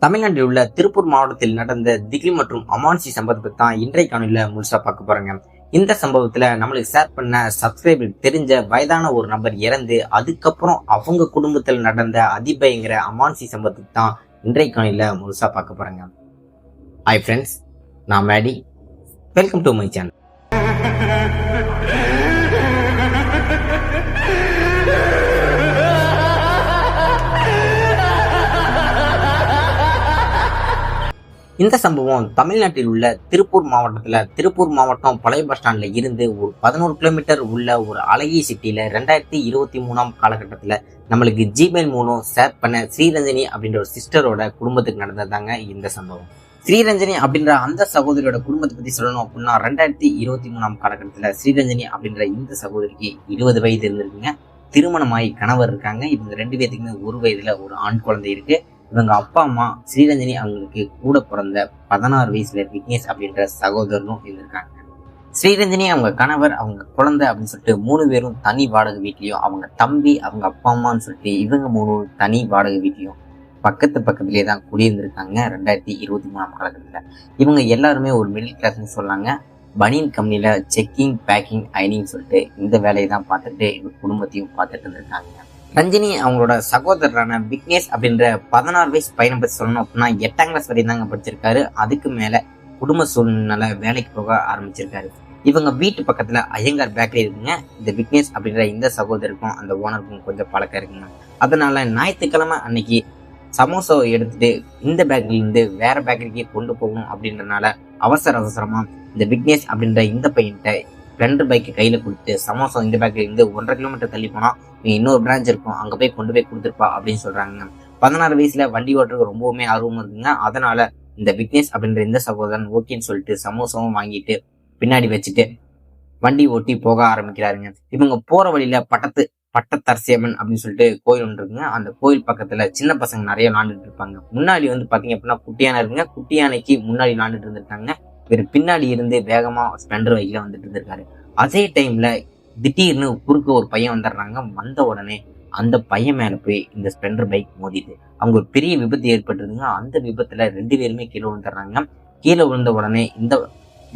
தமிழ்நாட்டில் உள்ள திருப்பூர் மாவட்டத்தில் நடந்த திகில் மற்றும் அமானுஷி சம்பவத்தை தான் இன்றைய காணொலியில முழுசா பார்க்க போறாங்க. இந்த சம்பவத்துல நம்மளுக்கு ஷேர் பண்ண சப்ஸ்கிரைபர் தெரிஞ்ச வயதான ஒரு நபர் இறந்து அதுக்கப்புறம் அவங்க குடும்பத்தில் நடந்த அதிபயங்கர அமானுஷி சம்பவத்தை தான் இன்றைய காணொலியில முழுசா பார்க்க போறாங்க. ஹாய் ஃப்ரெண்ட்ஸ், நான் Maddy. Welcome to my channel. இந்த சம்பவம் தமிழ்நாட்டில் உள்ள திருப்பூர் மாவட்டம் பழைய பஸ் ஸ்டாண்ட்ல இருந்து ஒரு 11 கிலோமீட்டர் உள்ள ஒரு அழகிய சிட்டியில 2023 காலகட்டத்துல நம்மளுக்கு ஜிமெயில் மூலம் ஷேர் பண்ண ஸ்ரீரஞ்சனி அப்படின்ற ஒரு சிஸ்டரோட குடும்பத்துக்கு நடந்ததாங்க இந்த சம்பவம். ஸ்ரீரஞ்சனி அப்படின்ற அந்த சகோதரியோட குடும்பத்தை பத்தி சொல்லணும் அப்படின்னா 2023 காலகட்டத்துல ஸ்ரீரஞ்சனி அப்படின்ற இந்த சகோதரிக்கு 20 வயது இருந்திருக்குங்க. திருமணமாகி கணவர் இருக்காங்க. இவங்க 2 பேத்துக்குமே 1 வயதுல ஒரு ஆண் குழந்தை இருக்கு. இவங்க அப்பா அம்மா ஸ்ரீரஞ்சனி அவங்களுக்கு கூட பிறந்த 16 வயசுல விக்னேஷ் அப்படின்ற சகோதரனும் இருந்திருக்காங்க. ஸ்ரீரஞ்சனி அவங்க கணவர் அவங்க குழந்தை அப்படின்னு சொல்லிட்டு 3 பேரும் தனி வாடகை வீட்லயும், அவங்க தம்பி அவங்க அப்பா அம்மான்னு சொல்லிட்டு இவங்க 3 தனி வாடகை வீட்லயும் பக்கத்துலயே தான் குடியிருந்திருக்காங்க. 2023 காலகட்டத்துல இவங்க எல்லாருமே ஒரு மிடில் கிளாஸ்ன்னு சொல்லாங்க. பனியன் கம்பெனில செக்கிங், பேக்கிங், அயனிங் சொல்லிட்டு இந்த வேலையை தான் பார்த்துட்டு இவங்க குடும்பத்தையும் பார்த்துட்டு இருந்திருக்காங்க. ரஞ்சினி அவங்களோட சகோதரரான விக்னேஷ் அப்படின்ற 16 வயசு பையனை பத்தி சொல்லணும் அப்படின்னா 8ஆம் கிளாஸ் வரையும் தாங்க படிச்சிருக்காரு. அதுக்கு மேல குடும்ப சூழ்நிலை வேலைக்கு போக ஆரம்பிச்சிருக்காரு. இவங்க வீட்டு பக்கத்துல ஐயங்கார் பேக்கரி இருக்குங்க. இந்த விக்னேஷ் அப்படின்ற இந்த சகோதரருக்கும் அந்த ஓனருக்கும் கொஞ்சம் பழக்கம் இருக்குங்க. அதனால ஞாயிற்றுக்கிழமை அன்னைக்கு சமோசாவை எடுத்துட்டு இந்த பேக்கரில இருந்து வேற பேக்கரிக்கு கொண்டு போகணும் அப்படின்றனால அவசரமா இந்த விக்னேஷ் அப்படின்ற இந்த பையன்கிட்ட ஸ்ப்ளெண்டர் பைக்கு கையில கொடுத்து சமோசா இந்த பேக்கரில இருந்து 1.5 கிலோமீட்டர் தள்ளி போனா இன்னொரு பிரான்ச் இருக்கும், அங்க போய் கொண்டு போய் கொடுத்துருப்பா அப்படின்னு சொல்றாங்க. 16 வயசுல வண்டி ஓட்டுறதுக்கு ரொம்பவுமே ஆர்வம் இருக்குங்க. அதனால இந்த விக்னேஷ் அப்படின்ற இந்த சகோதரன் ஓகேன்னு சொல்லிட்டு சமோசாவும் வாங்கிட்டு பின்னாடி வச்சுட்டு வண்டி ஓட்டி போக ஆரம்பிக்கிறாருங்க. இவங்க போற வழியில பட்டத்தரசியம்மன் அப்படின்னு சொல்லிட்டு கோயில் ஒன்று இருக்குங்க. அந்த கோயில் பக்கத்துல சின்ன பசங்க நிறைய விளாண்டுட்டு இருப்பாங்க. முன்னாடி பாத்தீங்க அப்படின்னா குட்டியானை இருக்குங்க. குட்டியானைக்கு முன்னாடி விளாண்டுட்டு இருந்திருக்காங்க. இவர் பின்னாடி இருந்து வேகமா ஸ்ப்ளெண்டர் பைக்ல வந்துட்டு இருந்திருக்காரு. அதே டைம்ல திடீர்னு குறுக்க ஒரு பையன் வந்துடுறாங்க. வந்த உடனே அந்த பையன் மேல போய் இந்த ஸ்ப்ளெண்டர் பைக் மோதிட்டு அவங்க ஒரு பெரிய விபத்து ஏற்பட்டுருதுங்க. அந்த விபத்துல 2 பேருமே கீழே விழுந்துடுறாங்க. கீழே விழுந்த உடனே இந்த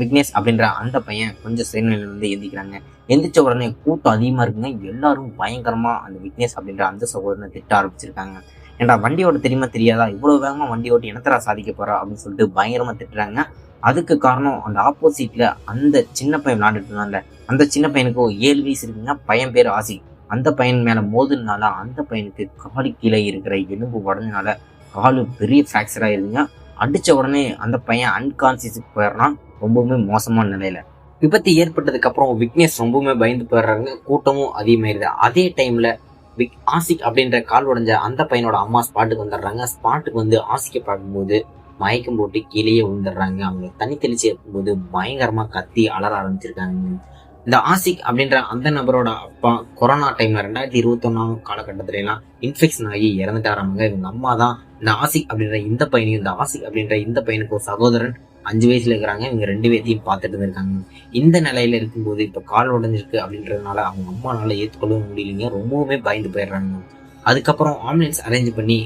விக்னேஷ் அப்படின்ற அந்த பையன் கொஞ்சம் செயல்நிலையில இருந்து எந்திக்கிறாங்க. எந்திரிச்ச உடனே கூட்டம் அதிகமா இருக்குங்க. எல்லாரும் பயங்கரமா அந்த விக்னேஷ் அப்படின்ற அந்த சகோதரனை திட்ட ஆரம்பிச்சிருக்காங்க. ஏன்டா வண்டியோட தெரியாதா, இவ்வளவு வேகமா வண்டி ஓட்டி என்னத்தரா சாதிக்க போறா அப்படின்னு சொல்லிட்டு பயங்கரமா திட்டுறாங்க. அதுக்கு காரணம் அந்த ஆப்போசிட்ல அந்த சின்ன பையன் விளையாண்டுட்டு இருந்தான்ல, அந்த சின்ன பையனுக்கு 7 வயசு இருக்குங்க. பையன் பேர் ஆசி. அந்த பையன் மேல மோதுனால அந்த பையனுக்கு காலு கீழே இருக்கிற எலும்பு உடஞ்சனால காலு பெரிய ஃபிராக்சர் ஆயிருதுங்க. அடிச்ச உடனே அந்த பையன் அன்கான்சியஸுக்கு போயிடறான். ரொம்பவுமே மோசமான நிலையில விபத்து ஏற்பட்டதுக்கு அப்புறம் விக்னேஷ் ரொம்பவுமே பயந்து போயிடுறாங்க. கூட்டமும் அதிகமாயிருது. அதே டைம்ல ஆசிக் அப்படின்ற கால் உடைஞ்ச அந்த பையனோட அம்மா ஸ்பாட்டுக்கு வந்துடுறாங்க. ஸ்பாட்டுக்கு வந்து ஆசிக்க பார்க்கும்போது மயக்கம் போட்டு கீழேயே விழுந்துடுறாங்க. அவங்க தண்ணி தெளிச்சு இருக்கும்போது பயங்கரமா கத்தி அலற ஆரம்பிச்சிருக்காங்க. இந்த ஆசிக் அப்படின்ற அந்த நபரோட அப்பா கொரோனா டைம்ல 2021 காலகட்டத்துல எல்லாம் இன்ஃபெக்ஷன் ஆகி இறந்துட்டாராங்க. இவங்க அம்மா தான் இந்த ஆசிக் அப்படின்ற இந்த பையனையும், இந்த ஆசிக் அப்படின்ற இந்த பையனுக்கு ஒரு சகோதரன் 5 வயசுல இருக்கிறாங்க. இவங்க 2 பேர்த்தையும் பார்த்துட்டு இருக்காங்க. இந்த நிலையில இருக்கும்போது இப்ப கால் உடைஞ்சிருக்கு அப்படின்றதுனால அவங்க அம்மானால ஏற்றுக்கொள்ளவும் முடியலைங்க. ரொம்பவுமே பயந்து போயிடுறாங்க. அதுக்கப்புறம் ஆம்புலன்ஸ் அரேஞ்ச் பண்ணி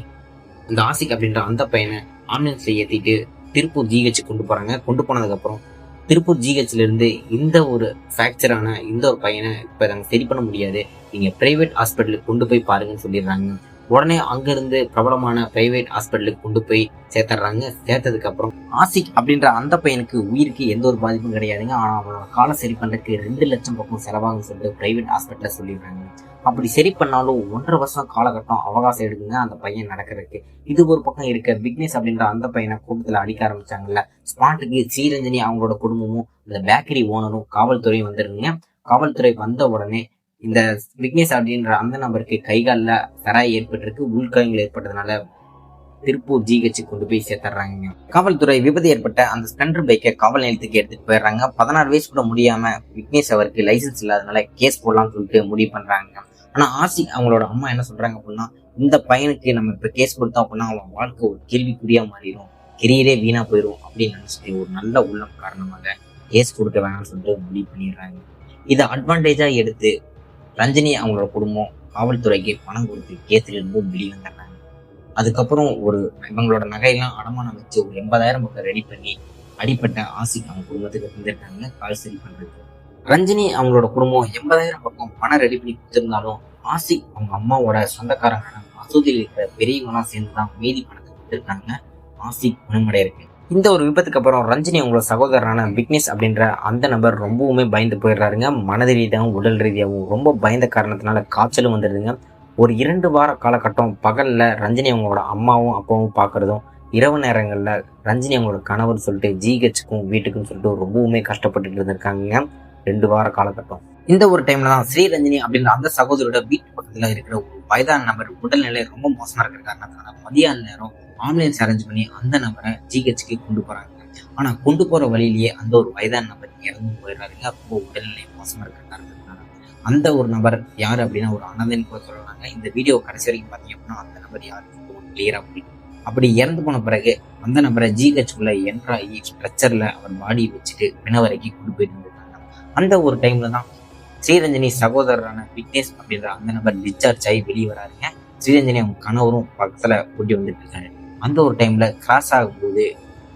இந்த ஆசிக் அப்படின்ற அந்த பையனை ஆம்புலன்ஸ்ல ஏத்திட்டு திருப்பூர் ஜிஹெச் கொண்டு போறாங்க. கொண்டு போனதுக்கு அப்புறம் திருப்பூர் ஜிஹெச்ல இருந்து இந்த ஒரு ஃபிராக்சரான இந்த ஒரு பையனை இப்ப நாங்க சரி பண்ண முடியாது, நீங்க பிரைவேட் ஹாஸ்பிட்டலுக்கு கொண்டு போய் பாருங்கன்னு சொல்லிடுறாங்க. உடனே அங்க இருந்து பிரபலமான பிரைவேட் ஹாஸ்பிட்டலுக்கு கொண்டு போய் சேர்த்துறாங்க. சேர்த்ததுக்கு அப்புறம் ஆசிக் அப்படின்ற அந்த பையனுக்கு உயிருக்கு எந்த ஒரு பாதிப்பும் கிடையாதுங்க. ஆனா அவனோட காலை சரி பண்றதுக்கு 2 லட்சம் பக்கம் செலவாகும்னு சொல்லிட்டு பிரைவேட் ஹாஸ்பிட்டல சொல்லிடுறாங்க. அப்படி சரி பண்ணாலும் 1.5 வருஷம் காலகட்டம் அவகாசம் எடுக்குங்க அந்த பையன் நடக்கிறதுக்கு. இது ஒரு பக்கம் இருக்க, விக்னேஷ் அப்படின்ற அந்த பையனை கூட்டத்துல அடிக்க ஆரம்பிச்சாங்கல்ல, ஸ்பாட்டுக்கு ஸ்ரீரஞ்சனி அவங்களோட குடும்பமும் இந்த பேக்கரி ஓனரும் காவல்துறையும் வந்துருங்க. காவல்துறை வந்த உடனே இந்த விக்னேஷ் அப்படின்ற அந்த நபருக்கு கைகாலில் சராய் ஏற்பட்டிருக்கு. உள்காயங்கள் ஏற்பட்டதுனால திருப்பூர் ஜிஹெச் கொண்டு போய் சேர்த்துறாங்க. காவல்துறை விபத்து ஏற்பட்ட அந்த ஸ்ப்ளெண்டர் பைக்கை காவல் நிலையத்துக்கு எடுத்துட்டு போயிடுறாங்க. 16 வயசு கூட முடியாம விக்னேஷ் அவருக்கு லைசன்ஸ் இல்லாதனால கேஸ் போடலாம்னு சொல்லிட்டு முடிவு பண்றாங்க. ஆனா ஆசிக் அவங்களோட அம்மா என்ன சொல்றாங்க அப்படின்னா, இந்த பையனுக்கு நம்ம இப்ப கேஸ் கொடுத்தோம் அப்படின்னா அவன் வாழ்க்கை ஒரு கேள்விக்குறியா மாறிடும், கெரியரே வீணா போயிடும் அப்படின்னு நினைச்சிட்டு ஒரு நல்ல உள்ளம் காரணமாக கேஸ் கொடுக்க வேணாம்னு சொல்லிட்டு முடிவு பண்ணிடுறாங்க. இதை அட்வான்டேஜா எடுத்து ரஞ்சினி அவங்களோட குடும்பம் காவல்துறைக்கு பணம் கொடுத்து கேஸ்ல இருந்து வெளியே வந்துடுறாங்க. அதுக்கப்புறம் இவங்களோட நகையெல்லாம் அடமானம் வச்சு ஒரு 80,000 பக்கம் ரெடி பண்ணி அடிப்பட்ட ஆசிக் அவங்க குடும்பத்துக்கு வந்துருக்காங்க கால் சரி பண்றது. ரஞ்சினி அவங்களோட குடும்பம் 80,000 பக்கம் பணம் ரெடி பண்ணி கொடுத்திருந்தாலும் ஆசிக் அவங்க அம்மாவோட சொந்தக்காரங்க மசூதியில் இருக்கிற பெரியவங்களாம் சேர்ந்துதான் மீதி பணத்தை கொடுத்திருக்காங்க ஆசிக் குணமடைய இருக்கு. இந்த ஒரு விபத்துக்கு அப்புறம் ரஞ்சினி அவங்களோட சகோதரரான விக்னேஷ் அப்படின்ற அந்த நபர் ரொம்பவுமே பயந்து போயிடுறாருங்க. மனது ரீதியாகவும் உடல் ரீதியாகவும் ரொம்ப பயந்த காரணத்தினால காய்ச்சலும் வந்துடுதுங்க. ஒரு 2 வார காலகட்டம் பகல்ல ரஞ்சினி அவங்களோட அம்மாவும் அப்பாவும் பார்க்கறதும், இரவு நேரங்கள்ல ரஞ்சினி அவங்களோட கணவர் சொல்லிட்டு ஜிஹெச்சுக்கும் வீட்டுக்கும் சொல்லிட்டு ரொம்பவுமே கஷ்டப்பட்டுட்டு இருந்திருக்காங்க 2 வார காலகட்டம். இந்த ஒரு டைம்ல தான் ஸ்ரீரஞ்சினி அப்படின்ற அந்த சகோதரோட வீட்டு பக்கத்துல இருக்கிற ஒரு வயதான நபர் உடல்நிலை ரொம்ப மோசமா இருக்கிற காரணத்தினால மதியான நேரம் ஆம்புலன்ஸ் அரேஞ்ச் பண்ணி அந்த நபரை ஜிஹெச்சுக்கு கொண்டு போறாங்க. ஆனா கொண்டு போற வழியிலேயே அந்த ஒரு வயதான நபர் இறந்து போயிடுறாருங்க. அப்போ உடல்நிலை மோசமா இருக்கிற காரணத்தினால அந்த ஒரு நபர் யாரு அப்படின்னா ஒரு அனாதைன்னு கூட சொல்றாங்க. இந்த வீடியோ கடைசி வரைக்கும் பாத்தீங்க அப்படின்னா அந்த நபர் யாருக்கு கிளியரா புரியும். அப்படி இறந்து போன பிறகு அந்த நபரை ஜிஹெச்சுக்குள்ள என்ட்ராகி ஸ்ட்ரெச்சர்ல அவர் பாடி வச்சுட்டு பிணவரைக்கு கொண்டு போயிட்டு இருந்திருக்காங்க. அந்த ஒரு டைம்ல தான் ஸ்ரீரஞ்சனி சகோதரரான விக்னேஷ் அப்படின்ற அந்த நபர் டிஸ்சார்ஜ் ஆகி வெளியே வராருங்க. ஸ்ரீரஞ்சனி அவங்க கணவரும் பக்கத்துல கூட்டி வந்துட்டு இருக்காரு. அந்த ஒரு டைம்ல கிராஸ் ஆகும்போது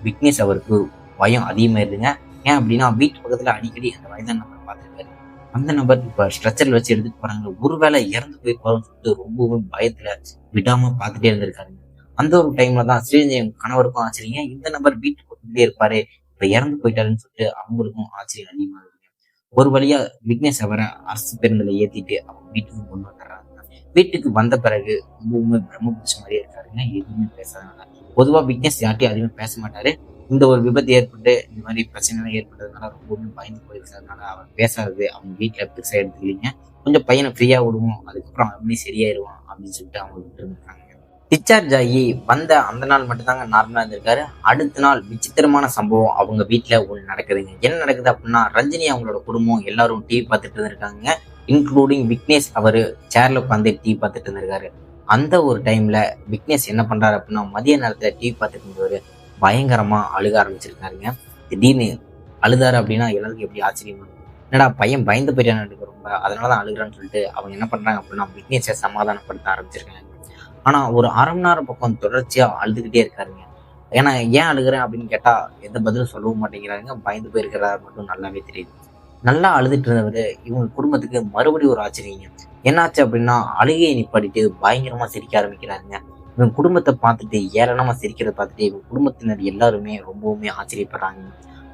விக்னேஷ் அவருக்கு பயம் அதிகமாயிருதுங்க. ஏன் அப்படின்னா வீட்டு பக்கத்துல அடிக்கடி அந்த வயதான நபர் பார்த்துருக்காரு. அந்த நபர் இப்ப ஸ்ட்ரெச்சர்ல வச்சு எடுத்துட்டு போறாங்க. ஒருவேளை இறந்து போய் போறோம்னு சொல்லிட்டு ரொம்பவும் பயத்துல விடாம பார்த்துட்டே இருந்திருக்காருங்க. அந்த ஒரு டைம்ல தான் ஸ்ரீரஞ்சனி கணவருக்கும் ஆச்சரியம், இந்த நபர் வீட்டு பக்கத்துலயே இருப்பாரு, இப்ப இறந்து போயிட்டாருன்னு சொல்லிட்டு அவங்களுக்கும் ஆச்சரியம் அதிகமா இருக்கு. ஒரு வழியா விக்னேஷ் அவரை அரசு பேருந்துல ஏத்திட்டு அவங்க வீட்டுக்கு கொண்டு வந்துடுறாங்க. வீட்டுக்கு வந்த பிறகு ரொம்பவுமே பிரம்ம பிடிச்ச மாதிரியே இருக்காருங்க. எதுவுமே பேசாதனால பொதுவா விக்னேஷ் யார்ட்டையும் அதிகமா பேச மாட்டாரு. இந்த ஒரு விபத்து ஏற்பட்டு இந்த மாதிரி பிரச்சனை ஏற்பட்டதுனால ரொம்பவுமே பயந்து போயிருக்கிறதுனால அவர் பேசாதது அவங்க வீட்டுல பெருசா எடுத்துக்கலீங்க. கொஞ்சம் பையனை ஃப்ரீயா விடுவோம், அதுக்கப்புறம் அவனே சரியாயிருவான் அப்படின்னு சொல்லிட்டு அவங்க விட்டு இருந்திருக்காங்க. டிஸ்சார்ஜ் ஆகி வந்த அந்த நாள் மட்டும் தாங்க நார்மலா இருந்திருக்காரு. அடுத்த நாள் விசித்திரமான சம்பவம் அவங்க வீட்டுல ஒண்ணு நடக்குதுங்க. என்ன நடக்குது அப்படின்னா ரஞ்சினி அவங்களோட குடும்பம் எல்லாரும் டிவி பார்த்துட்டு இருந்திருக்காங்க. இன்க்ளூடிங் விக்னேஷ் அவரு சேர்ல உட்காந்து டிவி பார்த்துட்டு இருந்திருக்காரு. அந்த ஒரு டைம்ல விக்னேஷ் என்ன பண்றாரு அப்படின்னா மதிய நேரத்துல டிவி பார்த்துட்டு இருந்தவரு பயங்கரமா அழுக ஆரம்பிச்சிருக்காருங்க. திடீர்னு அழுதாரு அப்படின்னா எல்லாருக்கும் எப்படி ஆச்சரியமா, என்னடா பையன் பயந்து போயிட்டான்னு ரொம்ப அதனாலதான் அழுகுறான்னு சொல்லிட்டு அவங்க என்ன பண்றாங்க அப்படின்னா விக்னேஷை சமாதானப்படுத்த ஆரம்பிச்சிருக்காங்க. ஆனா ஒரு 1/2 மணி நேரம் பக்கம் தொடர்ச்சியா அழுதுகிட்டே இருக்காருங்க. ஏன்னா ஏன் அழுகுறேன் அப்படின்னு கேட்டா எந்த பதிலும் சொல்லவும் மாட்டேங்கிறாருங்க. பயந்து போயிருக்கிறாரு மட்டும் நல்லாவே தெரியுது. நல்லா அழுதுட்டு இருந்தவரு இவங்க குடும்பத்துக்கு மறுபடியும் ஒரு ஆச்சரியம். என்னாச்சு அப்படின்னா அழுகையை நிப்பாட்டிட்டு பயங்கரமா சிரிக்க ஆரம்பிக்கிறாருங்க. இவங்க குடும்பத்தை பார்த்துட்டு ஏளனமா சிரிக்கிறத பார்த்துட்டு இவங்க குடும்பத்தினர் எல்லாருமே ரொம்பவுமே ஆச்சரியப்படுறாங்க.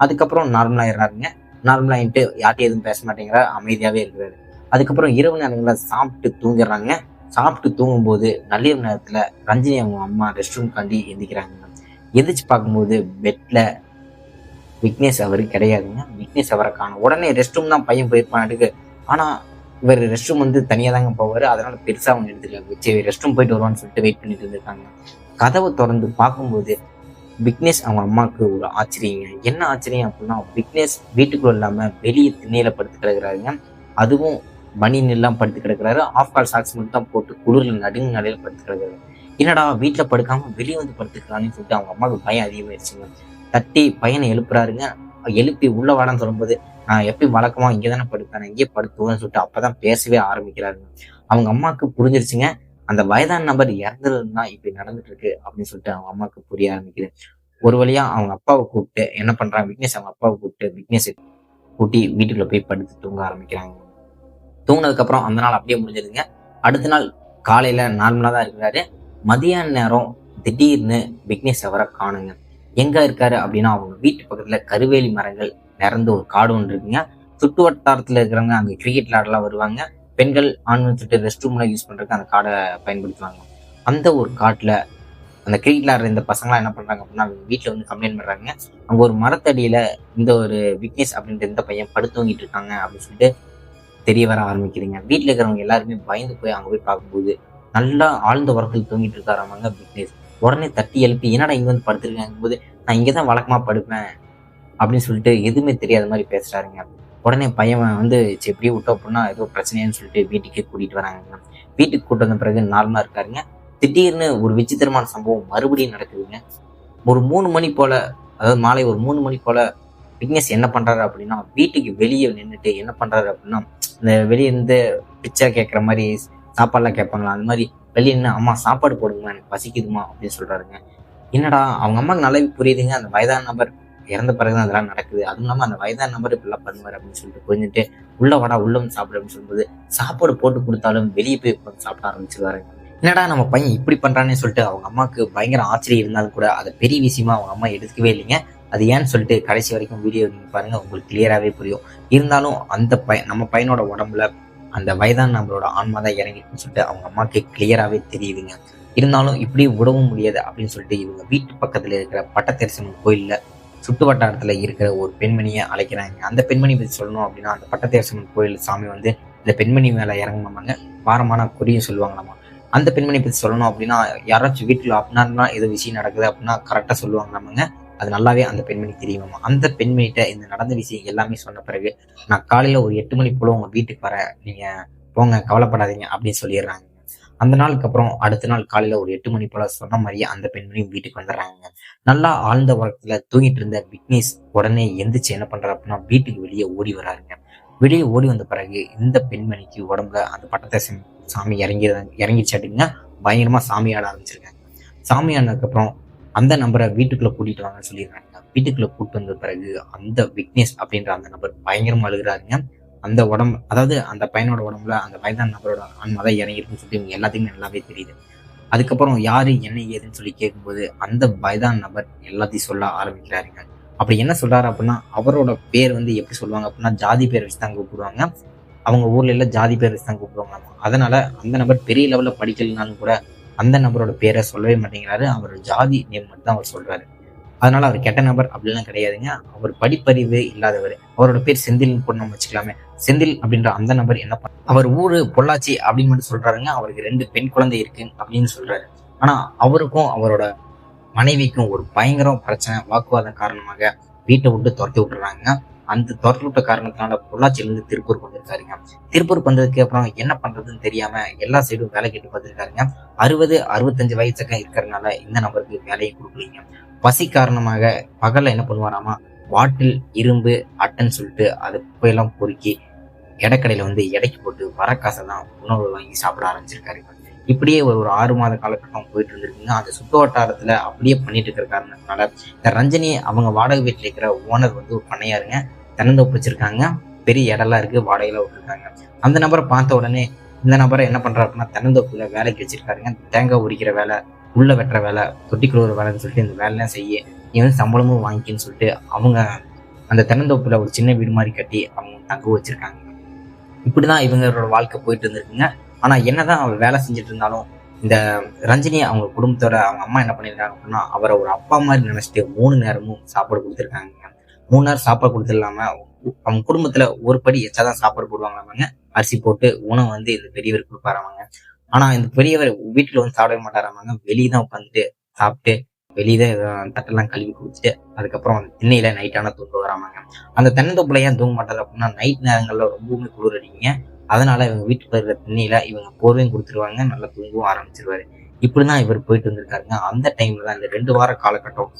அதுக்கப்புறம் நார்மலா ஆயிடுறாருங்க. நார்மலா ஆயிட்டு யார்ட்டையும் எதுவும் பேச மாட்டேங்கிறாரு, அமைதியாவே இருக்கிறாரு. அதுக்கப்புறம் இரவு நேரங்கள சாப்பிட்டு தூங்கிடுறாங்க. சாப்பிட்டு தூங்கும்போது நள்ளிரவு நேரத்துல ரஞ்சினி அவங்க அம்மா ரெஸ்ட் ரூம் காண்டி எந்திக்கிறாங்க. எந்திரிச்சு பார்க்கும்போது பெட்ல விக்னேஷ் அவரு கிடையாதுங்க. விக்னேஷ் அவரை காணும். உடனே ரெஸ்ட் ரூம் தான் பையன் போயிருப்பான். ஆனா இவர் ரெஸ்ட் ரூம் வந்து தனியா தாங்க போவாரு. அதனால பெருசா அவங்க எடுத்துருக்காங்க. சரி ரெஸ்ட் ரூம் போயிட்டு வருவான்னு சொல்லிட்டு வெயிட் பண்ணிட்டு இருந்திருக்காங்க. கதவை திறந்து பார்க்கும்போது விக்னேஷ் அவங்க அம்மாவுக்கு ஒரு ஆச்சரியம். என்ன ஆச்சரியம் அப்படின்னா விக்னேஷ் வீட்டுக்குள்ள இல்லாம வெளியே திண்ணையில படுத்து கிடக்குறாருங்க. அதுவும் பனியன் எல்லாம் படுத்து கிடக்குறாரு. ஆஃப் கால் சாக்ஸ் மட்டும் தான் போட்டு குளிர்ல நடுங்க நடையில படுத்து கிடக்குறாரு. என்னடா வீட்டுல படுக்காம வெளியே வந்து படுத்துக்கிறான்னு சொல்லிட்டு அவங்க அம்மாவுக்கு பயம் அதிகமாயிருச்சுங்க. தட்டி பையனை எழுப்புறாருங்க. எழுப்பி உள்ள வாடான்னு சொல்லும்போது நான் எப்பயும் வழக்கமா இங்கதானே படுப்பேன், இங்கே படுத்துவேன்னு சொல்லிட்டு அப்பதான் பேசவே ஆரம்பிக்கிறாருங்க. அவங்க அம்மாவுக்கு புரிஞ்சிருச்சுங்க, அந்த வயதான நபர் இறந்துருந்தா இப்படி நடந்துட்டு இருக்கு அப்படின்னு சொல்லிட்டு அவங்க அம்மாவுக்கு புரிய ஆரம்பிக்குது. ஒரு வழியா அவங்க அப்பாவை கூப்பிட்டு என்ன பண்றாங்க விக்னேஷ் அவங்க அப்பாவை கூப்பிட்டு விக்னேஷை கூட்டி வீட்டுக்குள்ள போய் படுத்து தூங்க ஆரம்பிக்கிறாங்க. தூங்கினதுக்கு அப்புறம் அந்த நாள் அப்படியே முடிஞ்சிருங்க. அடுத்த நாள் காலையில நார்மலா தான் இருக்கிறாரு. மதியான நேரம் திடீர்னு விக்னேஷ் அவரை காணுங்க. எங்க இருக்காரு அப்படின்னா அவங்க வீட்டு பக்கத்துல கருவேலி மரங்கள் நிறந்து ஒரு காடு ஒன்று இருக்குங்க. சுற்று வட்டாரத்துல இருக்கிறவங்க அங்க கிரிக்கெட் விளையாடலாம் வருவாங்க. பெண்கள் ஆண்கள் சொல்லிட்டு ரெஸ்ட் ரூம்ல யூஸ் பண்றதுக்கு அந்த காடை பயன்படுத்துவாங்க. அந்த ஒரு காட்டுல அந்த கிரிக்கெட் விளையாடுற இந்த பசங்களாம் என்ன பண்றாங்க அப்படின்னா வீட்டுல வந்து கம்ப்ளைண்ட் பண்றாங்க. அங்க ஒரு மரத்தடியில இந்த ஒரு விக்னேஷ் அப்படின்ற இந்த பையன் படுத்து தூங்கிட்டு இருக்காங்க அப்படின்னு சொல்லிட்டு தெரிய வர ஆரம்பிக்கிறீங்க. வீட்டுல இருக்கிறவங்க எல்லாருமே பயந்து போய் அங்க போய் பார்க்கும்போது நல்லா ஆழ்ந்த உரத்தில் தூங்கிட்டு இருக்காராமாங்க விக்னேஷ். உடனே தட்டி எழுப்பி என்னடா இங்க வந்து படுத்துருக்காங்க போது நான் இங்கதான் வழக்கமா படுப்பேன் அப்படின்னு சொல்லிட்டு எதுவுமே தெரியாத மாதிரி பேசுறாருங்க. உடனே பையன் வந்து எப்படியே விட்டோம் அப்படின்னா ஏதோ பிரச்சனைன்னு சொல்லிட்டு வீட்டுக்கே கூட்டிட்டு வராங்க. வீட்டுக்கு கூட்டு வந்த பிறகு நார்மலா இருக்காருங்க. திடீர்னு ஒரு விசித்திரமான சம்பவம் மறுபடியும் நடக்குதுங்க. ஒரு 3 மணி போல, அதாவது மாலை ஒரு 3 மணி போல விக்னேஷ் என்ன பண்றாரு அப்படின்னா வீட்டுக்கு வெளியே நின்றுட்டு என்ன பண்றாரு அப்படின்னா இந்த வெளியே இருந்து பிச்சை கேட்கற மாதிரி சாப்பாடுலாம் கேட்பாங்களா, அந்த மாதிரி வெளியே நின்று அம்மா சாப்பாடு போடுங்கம்மா எனக்கு பசிக்குதுமா அப்படின்னு சொல்றாருங்க. என்னடா அவங்க அம்மாவுக்கு நல்லாவே புரியுதுங்க, அந்த வயதான நபர் இறந்த பிறகுதான் அதெல்லாம் நடக்குது, அதுவும் இல்லாம அந்த வயதான நபர் இப்படிலாம் பண்ணுவார் அப்படின்னு சொல்லிட்டு புரிஞ்சுட்டு உள்ள வாடா உள்ள வந்து சாப்பிடு அப்படின்னு சொல்லும்போது சாப்பாடு போட்டு கொடுத்தாலும் வெளியே போய் உட்காந்து சாப்பிட ஆரம்பிச்சிருவாருங்க. என்னடா நம்ம பையன் இப்படி பண்றானே சொல்லிட்டு அவங்க அம்மாவுக்கு பயங்கர ஆச்சரியம் இருந்தாலும் கூட அதை பெரிய விஷயமா அவங்க அம்மா எடுத்துக்கவே இல்லைங்க. அது ஏன்னு சொல்லிட்டு கடைசி வரைக்கும் வீடியோ பாருங்க, உங்களுக்கு கிளியராகவே புரியும். இருந்தாலும் அந்த நம்ம பையனோட உடம்புல அந்த வயதான நம்மளோட ஆன்மா தான் இறங்கிருக்குன்னு சொல்லிட்டு அவங்க அம்மாவுக்கு கிளியராகவே தெரியுதுங்க. இருந்தாலும் இப்படி விடவும் முடியாது அப்படின்னு சொல்லிட்டு இவங்க வீட்டு பக்கத்துல இருக்கிற பட்டத்தரிசம்மன் கோயில்ல சுட்டு வட்டாரத்துல இருக்கிற ஒரு பெண்மணியை அழைக்கிறாங்க. அந்த பெண்மணி பத்தி சொல்லணும் அப்படின்னா, அந்த பட்டத்தரிசம்மன் கோயில் சாமி வந்து இந்த பெண்மணி மேல இறங்கணுமாங்க, வாரமான குறியும் சொல்லுவாங்களாமா. அந்த பெண்மணி பத்தி சொல்லணும் அப்படின்னா, யாராச்சும் வீட்டுல அப்படின்னா ஏதோ விஷயம் நடக்குது அப்படின்னா கரெக்டா சொல்லுவாங்களாமாங்க. அது நல்லாவே அந்த பெண்மணி தெரியுமாமா. அந்த பெண்மணிகிட்ட இந்த நடந்த விஷயம் எல்லாமே சொன்ன பிறகு, நான் காலையில ஒரு 8 மணி போல உங்க வீட்டுக்கு வரேன், நீங்க போங்க கவலைப்படாதீங்க அப்படின்னு சொல்லிடுறாங்க. அந்த நாளுக்கு அப்புறம் அடுத்த நாள் காலையில ஒரு 8 மணி போல சொன்ன மாதிரியே அந்த பெண்மணி வீட்டுக்கு வந்துடுறாங்க. நல்லா ஆழ்ந்த உறக்கத்துல தூங்கிட்டு இருந்த விக்னேஷ் உடனே எந்திரிச்சு என்ன பண்றாரு அப்படின்னா வீட்டுக்கு வெளியே ஓடி வராருங்க. வெளியே ஓடி வந்த பிறகு இந்த பெண்மணிக்கு உடம்புல அந்த பட்டத்தை சாமி இறங்கிடுச்சு அப்படின்னா பயங்கரமா சாமி ஆட ஆரம்பிச்சிருக்காங்க. சாமி ஆனதுக்கு அப்புறம் அந்த நபரை வீட்டுக்குள்ள கூட்டிட்டு வாங்கன்னு சொல்லிடுறாங்க. வீட்டுக்குள்ள கூட்டு வந்த பிறகு அந்த விக்னேஷ் அப்படின்ற அந்த நபர் பயங்கரமா அழுகிறாருங்க. அந்த உடம்பு, அதாவது அந்த பையனோட உடம்புல அந்த வயதான நபரோட ஆன்மா தான் இறங்கிருக்குன்னு சொல்லிட்டு இவங்க எல்லாத்தையுமே நல்லாவே தெரியுது. அதுக்கப்புறம் யாரு என்ன ஏதுன்னு சொல்லி கேட்கும்போது அந்த வயதான நபர் எல்லாத்தையும் சொல்ல ஆரம்பிக்கிறாருங்க. அப்படி என்ன சொல்றாரு அப்படின்னா, அவரோட பேர் வந்து எப்படி சொல்லுவாங்க அப்படின்னா ஜாதி பேர் வச்சு தான் கூப்பிடுவாங்க. அவங்க ஊர்ல எல்லாம் ஜாதி பேர் வச்சு தான் கூப்பிடுவாங்க. அதனால அந்த நபர் பெரிய லெவல்ல படிக்கலனாலும் கூட அந்த நபரோட பேரை சொல்லவே மாட்டேங்கிறாரு. அவரோட ஜாதி நேம் மட்டும் தான் அவர் சொல்றாரு. அதனால அவர் கெட்ட நபர் அப்படிலாம் கிடையாதுங்க. அவர் படிப்பறிவு இல்லாதவர். அவரோட பேர் செந்தில்னு கூட நம்ம வச்சுக்கலாமே. செந்தில் அப்படின்ற அந்த நபர் என்ன அவர் ஊரு பொள்ளாச்சி அப்படின்னு மட்டும் சொல்றாருங்க. அவருக்கு 2 பெண் குழந்தை இருக்கு அப்படின்னு சொல்றாரு. ஆனா அவருக்கும் அவரோட மனைவிக்கும் ஒரு பயங்கர பிரச்சனை, வாக்குவாதம் காரணமாக வீட்டை விட்டு துரத்தி விட்டுறாங்க. அந்த துரத்தி விட்ட காரணத்தினால பொள்ளாச்சியிலிருந்து திருப்பூருக்கு வந்திருக்காருங்க. திருப்பூருக்கு வந்ததுக்கு அப்புறம் என்ன பண்றதுன்னு தெரியாம எல்லா சைடும் வேலை கேட்டு பார்த்திருக்காருங்க. 60-65 வயசுக்கு இருக்கிறதுனால இந்த நபருக்கு வேலையை கொடுக்கலீங்க. பசி காரணமாக பகல்ல என்ன பண்ணுவாராமா, பாட்டில் இரும்பு அட்டைன்னு சொல்லிட்டு அது குப்பையெல்லாம் பொறுக்கி எடைக்கடையில வந்து எடைக்கு போட்டு வர காசை தான் உணவு வாங்கி சாப்பிட ஆரம்பிச்சிருக்காரு. இப்படியே ஒரு 6 மாத காலகட்டம் போயிட்டு இருந்திருக்குங்க. அந்த சுற்று வட்டாரத்துல அப்படியே பண்ணிட்டு இருக்கிற காரணத்தினால இந்த ரஞ்சனி அவங்க வாடகை வீட்டுல இருக்கிற ஓனர் வந்து ஒரு பண்ணையாருங்க, தென்னந்தோப்பு வச்சிருக்காங்க, பெரிய இடம்லாம் இருக்கு, வாடகைலாம் விட்டுருக்காங்க. அந்த நபரை பார்த்த உடனே இந்த நபரை என்ன பண்றாரு அப்படின்னா தென்னந்தோப்புல வேலைக்கு வச்சிருக்காருங்க. தேங்காய் உரிக்கிற வேலை, உள்ள வெட்டுற வேலை, தொட்டி குழுவுற வேலைன்னு சொல்லிட்டு இந்த வேலையெல்லாம் செய்ய இவன் சம்பளமும் வாங்கிக்கின்னு சொல்லிட்டு அவங்க அந்த தென்னந்தோப்புல ஒரு சின்ன வீடு மாதிரி கட்டி அவங்க தங்க வச்சிருக்காங்க. இப்படிதான் இவங்களோட வாழ்க்கை போயிட்டு இருந்திருக்குங்க. ஆனா என்னதான் அவர் வேலை செஞ்சுட்டு இருந்தாலும் இந்த ரஞ்சினி அவங்க குடும்பத்தோட அவங்க அம்மா என்ன பண்ணிருக்காங்க அப்படின்னா அவரை ஒரு அப்பா மாதிரி நினைச்சிட்டு 3 நேரமும் சாப்பாடு கொடுத்துருக்காங்க. 3 நேரம் சாப்பாடு கொடுத்து இல்லாம அவங்க குடும்பத்துல ஒரு படி எச்சாதான் சாப்பாடு போடுவாங்களாமாங்க. அரிசி போட்டு உணவு வந்து இந்த பெரியவர் கொடுப்பாராமாங்க. ஆனா இந்த பெரியவர் வீட்டுல வந்து சாப்பிடவே மாட்டாராமாங்க. வெளியே தான் உட்காந்துட்டு சாப்பிட்டு வெளியே தட்டெல்லாம் கழுவி குடிச்சிட்டு அதுக்கப்புறம் அந்த திண்ணையில நைட்டான தூங்க வராமாங்க. அந்த தென்னந்தோப்புல ஏன் தூங்க மாட்டாரு அப்படின்னா நைட் நேரங்கள்ல ரொம்பவுமே குளிர் அடிங்க. அதனால இவங்க வீட்டுக்கு இருக்கிற திண்ணையில இவங்க போர்வையும் கொடுத்துருவாங்க, நல்லா தூங்கவும் ஆரம்பிச்சிருவாரு. இப்படிதான் இவர் போயிட்டு வந்திருக்காருங்க. அந்த டைம்ல தான் இந்த 2 வார காலகட்டம்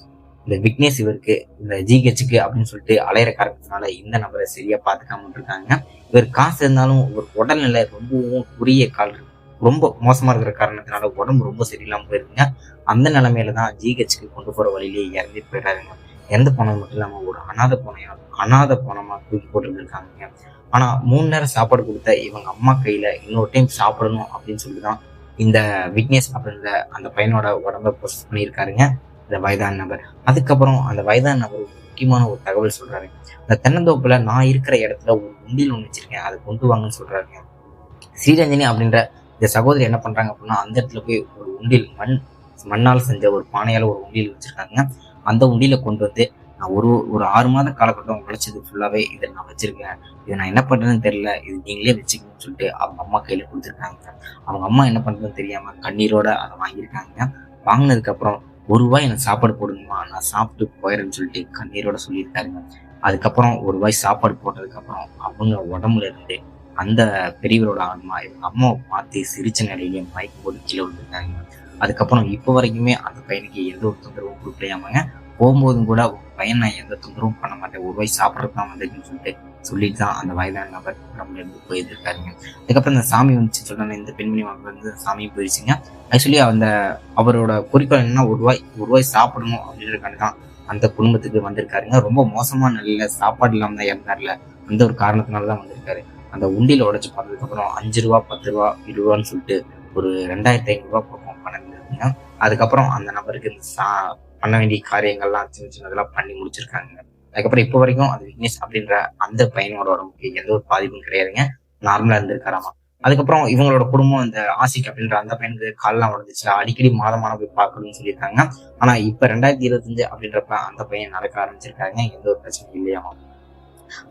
இந்த விக்னேஷ் இவருக்கு இந்த ஜிஹெச்சுக்கு அப்படின்னு சொல்லிட்டு அலையிற காரணத்தினால இந்த நபரை சரியா பாத்துக்காம இருக்காங்க. இவர் காசு இருந்தாலும் ஒரு உடல்நிலை ரொம்பவும் குறுகிய கால் ரொம்ப மோசமா இருக்கிற காரணத்தினால உடம்பு ரொம்ப சரியில்லாம போயிருக்குங்க. அந்த நிலைமையில தான் ஜிஹெச்சுக்கு கொண்டு போற வழியிலேயே இறந்து போயிடாருங்க. இறந்து போனது மட்டும் இல்லாம ஒரு அனாதை போனமா தூக்கி போட்டுருந்துருக்காங்க. ஆனா 3 நேரம் சாப்பாடு கொடுத்த இவங்க அம்மா கையில இன்னொரு டைம் சாப்பிடணும் அப்படின்னு சொல்லிதான் இந்த விக்னேஷ் அப்படின்ற அந்த பையனோட உடம்ப ப்ரொசஸ் பண்ணியிருக்காருங்க இந்த வயதான நபர். அதுக்கப்புறம் அந்த வயதான நபர் முக்கியமான ஒரு தகவல் சொல்றாரு. இந்த தென்னந்தோப்புல நான் இருக்கிற இடத்துல ஒரு உண்டியல் ஒண்ணு வச்சிருக்கேன், அதை கொண்டு வாங்கன்னு சொல்றாருங்க. ஸ்ரீரஞ்சனி அப்படின்ற இந்த சகோதரி என்ன பண்றாங்க அப்படின்னா அந்த இடத்துல போய் ஒரு உண்டியல் மண்ணால் செஞ்ச ஒரு பானையால ஒரு உண்டியல் வச்சிருக்காங்க. அந்த உண்டியில கொண்டு வந்து நான் ஒரு 6 மாத காலகட்டம் உழைச்சது ஃபுல்லாவே இதை நான் வச்சிருக்கேன், இதை நான் என்ன பண்றதுன்னு தெரியல, இது நீங்களே வச்சுக்கணும்னு சொல்லிட்டு அவங்க அம்மா கையில கொடுத்துருக்காங்க. அவங்க அம்மா என்ன பண்றதுன்னு தெரியாம கண்ணீரோட அதை வாங்கியிருக்காங்க. வாங்கினதுக்கு அப்புறம் ₹1 எனக்கு சாப்பாடு போடுங்கம்மா, நான் சாப்பிட்டு போயிடுறேன்னு சொல்லிட்டு கண்ணீரோட சொல்லியிருக்காருங்க. அதுக்கப்புறம் ₹1 சாப்பாடு போட்டதுக்கு அப்புறம் அவங்க உடம்புல இருந்து அந்த பெரியவரோட ஆன்மா இவங்க அம்மாவை பார்த்து சிரிச்ச நிலையிலேயே மயக்க போட்டு கீழே விழுந்திருக்காங்க. அதுக்கப்புறம் இப்போ வரைக்குமே அந்த பையனுக்கு எந்த ஒரு தொந்தரவும் கொடுக்கலையாமாங்க. போகும்போதும் கூட பையன் நான் எந்த தொந்தரவும் பண்ண மாட்டேன், ₹1 சாப்பிட்றது தான் வந்திருக்குன்னு சொல்லிட்டு சொல்லிட்டு தான் அந்த வயதான நபர் நம்மள இருந்து போயிருக்காருங்க. அதுக்கப்புறம் இந்த சாமி வந்துச்சு சொல்றாங்க, இந்த பெண்மணி வாங்க வந்து சாமியும் போயிடுச்சுங்க. ஆக்சுவலி அந்த அவரோட குறிக்கோள் என்னன்னா ஒரு ரூபாய் சாப்பிடணும் அப்படின்றதுக்காண்டி தான் அந்த குடும்பத்துக்கு வந்திருக்காருங்க. ரொம்ப மோசமா நல்ல சாப்பாடு இல்லாம தான் இறந்தாருல, அந்த ஒரு காரணத்தினால தான் வந்திருக்காரு. அந்த உண்டியில உடைச்சு பார்த்ததுக்கு அப்புறம் 5 ரூபா 10 ரூபா 20 ரூபான்னு சொல்லிட்டு ஒரு 2500 பக்கம் பணம் இருந்ததுங்க. அதுக்கப்புறம் அந்த நபருக்கு இந்த பண்ண வேண்டிய காரியங்கள்லாம் சின்ன சின்னதெல்லாம் பண்ணி முடிச்சிருக்காங்க. அதுக்கப்புறம் இப்போ வரைக்கும் அது விக்னேஷ் அப்படின்ற அந்த பையனோட உடம்புக்கு எந்த ஒரு பாதிப்பும் கிடையாதுங்க. நார்மலா இருந்திருக்காராமா. அதுக்கப்புறம் இவங்களோட குடும்பம் இந்த ஆசிக் அப்படின்ற அந்த பையனுக்கு கால்லாம் உடஞ்சிச்சு, அடிக்கடி மாதமான போய் பார்க்கணும்னு சொல்லியிருக்காங்க. ஆனா இப்ப 2025 அப்படின்றப்ப அந்த பையன் நடக்க ஆரம்பிச்சிருக்காங்க, எந்த ஒரு பிரச்சனையும் இல்லையாமா.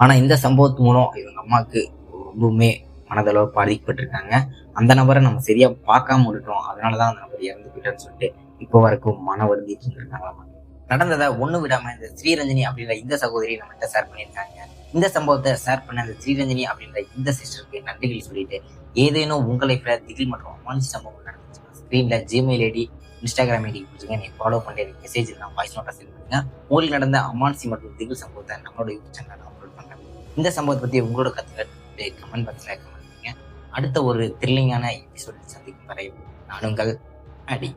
ஆனா இந்த சம்பவத்து மூலம் இவங்க அம்மாவுக்கு ரொம்பவுமே மனதளவு பாதிக்கப்பட்டிருக்காங்க. அந்த நபரை நம்ம சரியா பார்க்காம விட்டுட்டோம், அதனாலதான் அந்த நபர் இறந்து போயிட்டான்னு சொல்லிட்டு இப்போ வரைக்கும் மன வருந்திட்டு இருந்திருக்காங்களாமா. நடந்ததை ஒண்ணு விடாம இந்த ஸ்ரீரஞ்சனி அப்படின்ற இந்த சகோதரி நம்மகிட்ட ஷேர் பண்ணியிருக்காங்க. இந்த சம்பவத்தை ஷேர் பண்ண இந்த ஸ்ரீரஞ்சனி அப்படின்ற இந்த சிஸ்டருக்கு நன்றிகள் சொல்லிட்டு, ஏதேனும் உங்க லைஃப்ல திகில் மற்றும் அமானுஷ சம்பவம் நடந்துச்சுன்னா ஸ்கிரீன்ல ஜிமெயில் ஐடி, இன்ஸ்டாகிராம் ஐடி கொடுத்துங்க, நீ ஃபாலோ பண்ணி எனக்கு மெசேஜ் நான் வாய்ஸ் நோட்டா சென்ட் பண்ணுங்க. உங்களுக்கு நடந்த அமானுஷி மற்றும் திகில் சம்பவத்தை நம்மளோட யூடியூப் சேனல் அப்லோட் பண்றேன். இந்த சம்பவத்தை பத்தி உங்களோட கருத்துக்கள் கமெண்ட் பாக்ஸ்ல கமெண்ட் பண்ணுங்க. அடுத்த ஒரு த்ரில்லிங்கான எபிசோட் சந்திக்கும் வரை நான் உங்கள் அடி.